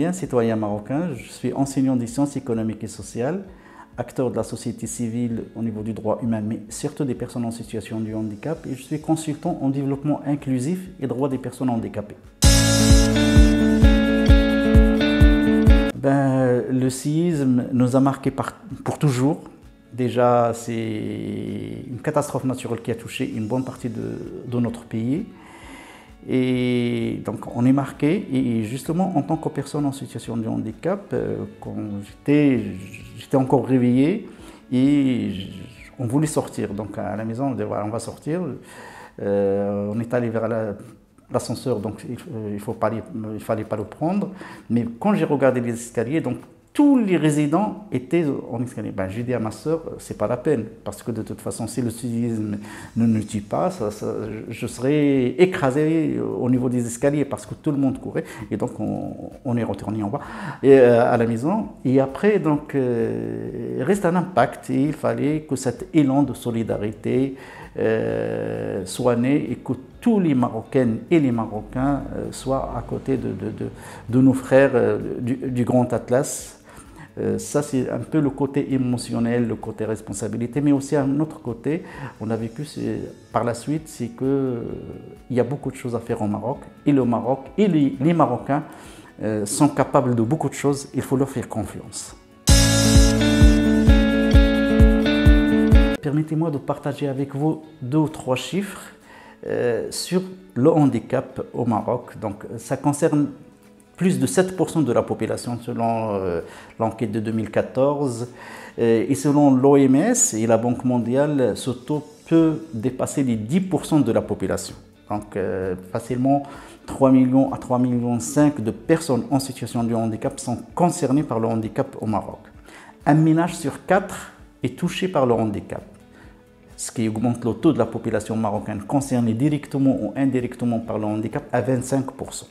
marocain, citoyen marocain. Je suis enseignant des sciences économiques et sociales, acteur de la société civile au niveau du droit humain, mais surtout des personnes en situation de handicap. Et je suis consultant en développement inclusif et droit des personnes handicapées. Le séisme nous a marqué pour toujours. Déjà, c'est une catastrophe naturelle qui a touché une bonne partie de notre pays. Et donc, on est marqué. Et justement, en tant que personne en situation de handicap, quand j'étais encore réveillé et on voulait sortir. Donc, à la maison, on dit voilà, on va sortir. On est allé vers l'ascenseur, donc il fallait pas le prendre. Mais quand j'ai regardé les escaliers, donc tous les résidents étaient en escalier. J'ai dit à ma soeur, c'est pas la peine, parce que de toute façon, si le séisme ne nous tue pas, je serais écrasé au niveau des escaliers, parce que tout le monde courait. Et donc, on est retourné en bas à la maison. Et après, donc, il reste un impact. Et il fallait que cet élan de solidarité soit né et que tous les Marocaines et les Marocains soient à côté de nos frères du Grand Atlas. Ça, c'est un peu le côté émotionnel, le côté responsabilité, mais aussi un autre côté, on a vécu par la suite, c'est qu'il y a beaucoup de choses à faire au Maroc, et le Maroc et les Marocains sont capables de beaucoup de choses, il faut leur faire confiance. Permettez-moi de partager avec vous 2 ou 3 chiffres sur le handicap au Maroc. Donc, ça concerne plus de 7% de la population selon l'enquête de 2014. Et selon l'OMS et la Banque mondiale, ce taux peut dépasser les 10% de la population. Donc facilement 3 millions à 3,5 millions de personnes en situation de handicap sont concernées par le handicap au Maroc. Un ménage sur 4 est touché par le handicap, ce qui augmente le taux de la population marocaine concernée directement ou indirectement par le handicap à 25%.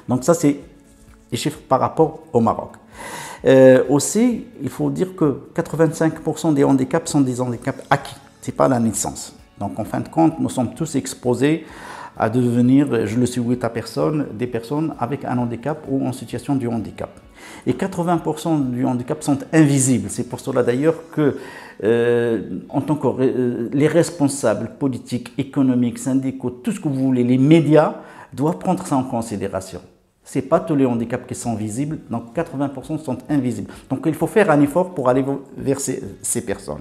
Donc ça, c'est les chiffres par rapport au Maroc. Aussi, il faut dire que 85% des handicaps sont des handicaps acquis, ce n'est pas la naissance. Donc en fin de compte, nous sommes tous exposés à devenir, je le souhaite à personne, des personnes avec un handicap ou en situation de handicap. Et 80% du handicap sont invisibles. C'est pour cela d'ailleurs que, en tant que les responsables politiques, économiques, syndicaux, tout ce que vous voulez, les médias, doivent prendre ça en considération. Ce n'est pas tous les handicaps qui sont visibles, donc 80% sont invisibles. Donc il faut faire un effort pour aller vers ces personnes.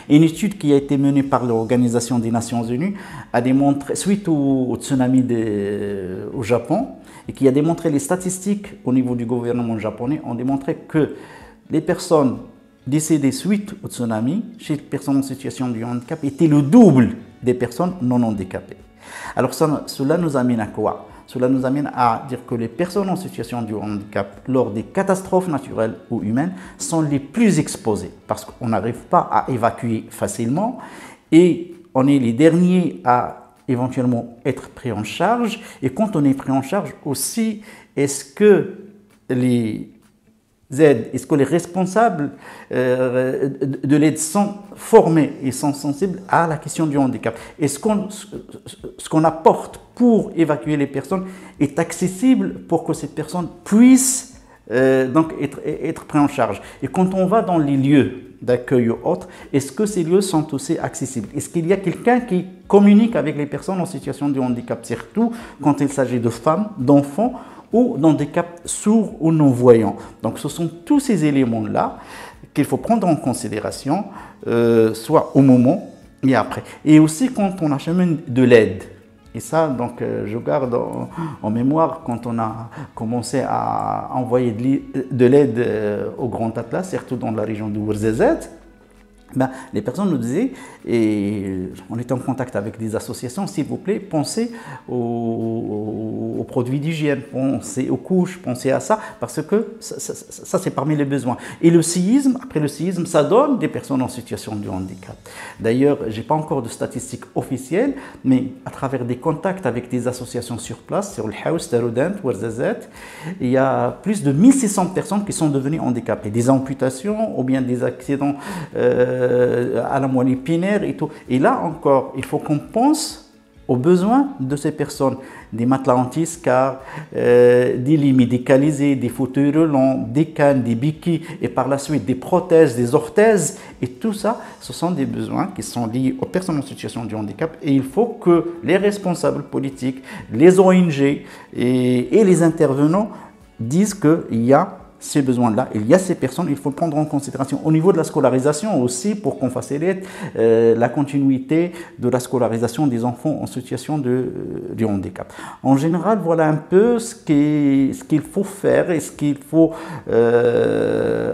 Une étude qui a été menée par l'Organisation des Nations Unies a démontré, suite au tsunami au Japon, et qui a démontré les statistiques au niveau du gouvernement japonais, ont démontré que les personnes décédées suite au tsunami, chez les personnes en situation de handicap, étaient le double des personnes non handicapées. Alors cela nous amène à quoi? Cela nous amène à dire que les personnes en situation de handicap, lors des catastrophes naturelles ou humaines, sont les plus exposées parce qu'on n'arrive pas à évacuer facilement et on est les derniers à éventuellement être pris en charge. Et quand on est pris en charge aussi, est-ce que les aides, est-ce que les responsables de l'aide sont formés et sont sensibles à la question du handicap? Est-ce ce qu'on apporte pour évacuer les personnes est accessible pour que ces personnes puissent donc être prises en charge? Et quand on va dans les lieux d'accueil ou autres, est-ce que ces lieux sont aussi accessibles? Est-ce qu'il y a quelqu'un qui communique avec les personnes en situation de handicap, surtout quand il s'agit de femmes, d'enfants, ou d'handicap sourds ou non-voyants? Donc ce sont tous ces éléments-là qu'il faut prendre en considération, soit au moment et après. Et aussi quand on achemine de l'aide. Et ça, donc, je garde en mémoire quand on a commencé à envoyer de l'aide au Grand Atlas, surtout dans la région de Ouarzazate. Les personnes nous disaient, et on était en contact avec des associations, s'il vous plaît, pensez aux produits d'hygiène, pensez aux couches, pensez à ça, parce que ça c'est parmi les besoins. Et le séisme, après le séisme, ça donne des personnes en situation de handicap. D'ailleurs, je n'ai pas encore de statistiques officielles, mais à travers des contacts avec des associations sur place, sur le Haous, Taroudant, Ouarzazate, il y a plus de 1600 personnes qui sont devenues handicapées, des amputations ou bien des accidents à la moelle épinière et tout. Et là encore, il faut qu'on pense aux besoins de ces personnes, des matelas anti-escar, des lits médicalisés, des fauteuils roulants, des cannes, des béquilles et par la suite des prothèses, des orthèses. Et tout ça, ce sont des besoins qui sont liés aux personnes en situation de handicap. Et il faut que les responsables politiques, les ONG et les intervenants disent qu'il y a ces besoins-là, il y a ces personnes, il faut prendre en considération. Au niveau de la scolarisation aussi, pour qu'on facilite la continuité de la scolarisation des enfants en situation de handicap. En général, voilà un peu ce qu'il faut faire et ce qu'il faut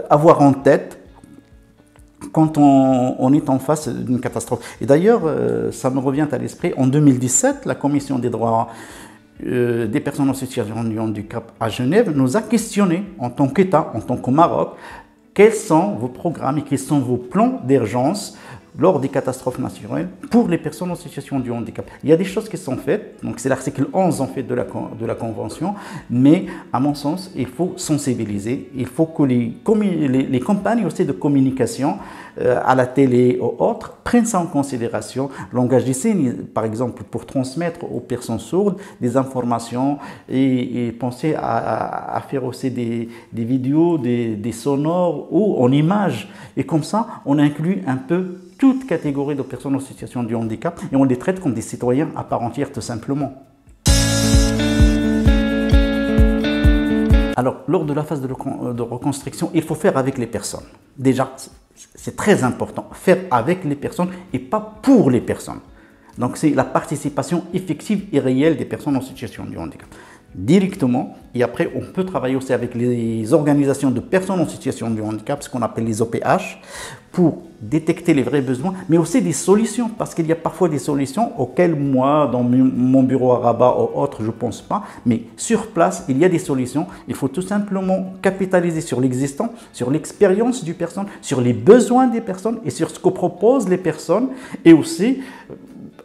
avoir en tête quand on est en face d'une catastrophe. Et d'ailleurs, ça me revient à l'esprit, en 2017, la Commission des droits des personnes en situation de handicap à Genève nous a questionné en tant qu'État, en tant qu'au Maroc, quels sont vos programmes et quels sont vos plans d'urgence lors des catastrophes naturelles pour les personnes en situation de handicap. Il y a des choses qui sont faites, donc c'est l'article 11 en fait de la Convention, mais à mon sens, il faut sensibiliser, il faut que les campagnes aussi de communication à la télé ou autres prennent ça en considération. Langage des signes, par exemple, pour transmettre aux personnes sourdes des informations et penser à faire aussi des vidéos, des sonores ou en images. Et comme ça, on inclut un peu toute catégorie de personnes en situation de handicap et on les traite comme des citoyens à part entière tout simplement. Alors, lors de la phase de reconstruction, il faut faire avec les personnes. Déjà, c'est très important, faire avec les personnes et pas pour les personnes. Donc, c'est la participation effective et réelle des personnes en situation de handicap. Directement, et après on peut travailler aussi avec les organisations de personnes en situation de handicap, ce qu'on appelle les OPH, pour détecter les vrais besoins, mais aussi des solutions, parce qu'il y a parfois des solutions auxquelles moi, dans mon bureau à Rabat ou autre, je ne pense pas, mais sur place, il y a des solutions. Il faut tout simplement capitaliser sur l'existant, sur l'expérience du personne, sur les besoins des personnes et sur ce que proposent les personnes, et aussi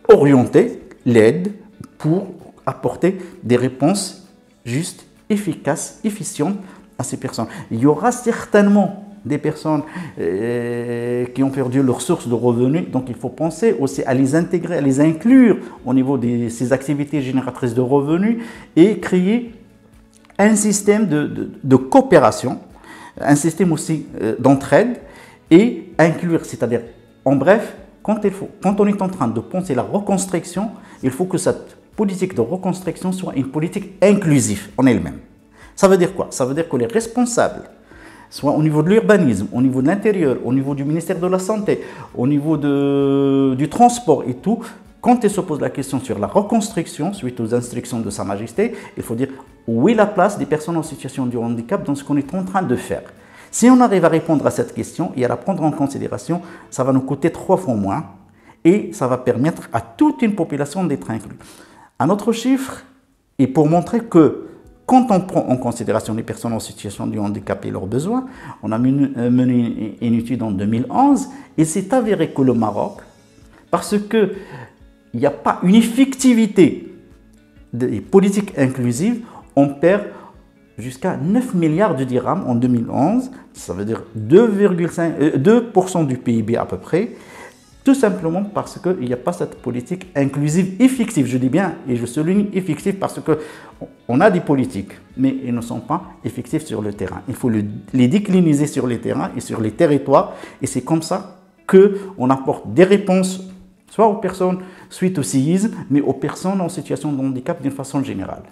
orienter l'aide pour apporter des réponses justes, efficaces, efficientes à ces personnes. Il y aura certainement des personnes qui ont perdu leur source de revenus, donc il faut penser aussi à les intégrer, à les inclure au niveau de ces activités génératrices de revenus et créer un système de coopération, un système aussi d'entraide et inclure, c'est-à-dire en bref, quand on est en train de penser la reconstruction, il faut que cette politique de reconstruction soit une politique inclusive en elle-même. Ça veut dire quoi? Ça veut dire que les responsables, soit au niveau de l'urbanisme, au niveau de l'intérieur, au niveau du ministère de la Santé, au niveau du transport et tout, quand ils se posent la question sur la reconstruction suite aux instructions de Sa Majesté, il faut dire où est la place des personnes en situation de handicap dans ce qu'on est en train de faire. Si on arrive à répondre à cette question et à la prendre en considération, ça va nous coûter 3 fois moins et ça va permettre à toute une population d'être inclue. Un autre chiffre, et pour montrer que quand on prend en considération les personnes en situation de handicap et leurs besoins, on a mené une étude en 2011 et c'est avéré que le Maroc, parce qu'il n'y a pas une effectivité des politiques inclusives, on perd jusqu'à 9 milliards de dirhams en 2011, ça veut dire 2% du PIB à peu près, tout simplement parce qu'il n'y a pas cette politique inclusive effective. Je dis bien, et je souligne effective parce qu'on a des politiques, mais ils ne sont pas effectifs sur le terrain. Il faut les décliniser sur les terrains et sur les territoires, et c'est comme ça qu'on apporte des réponses, soit aux personnes suite au séisme, mais aux personnes en situation de handicap d'une façon générale.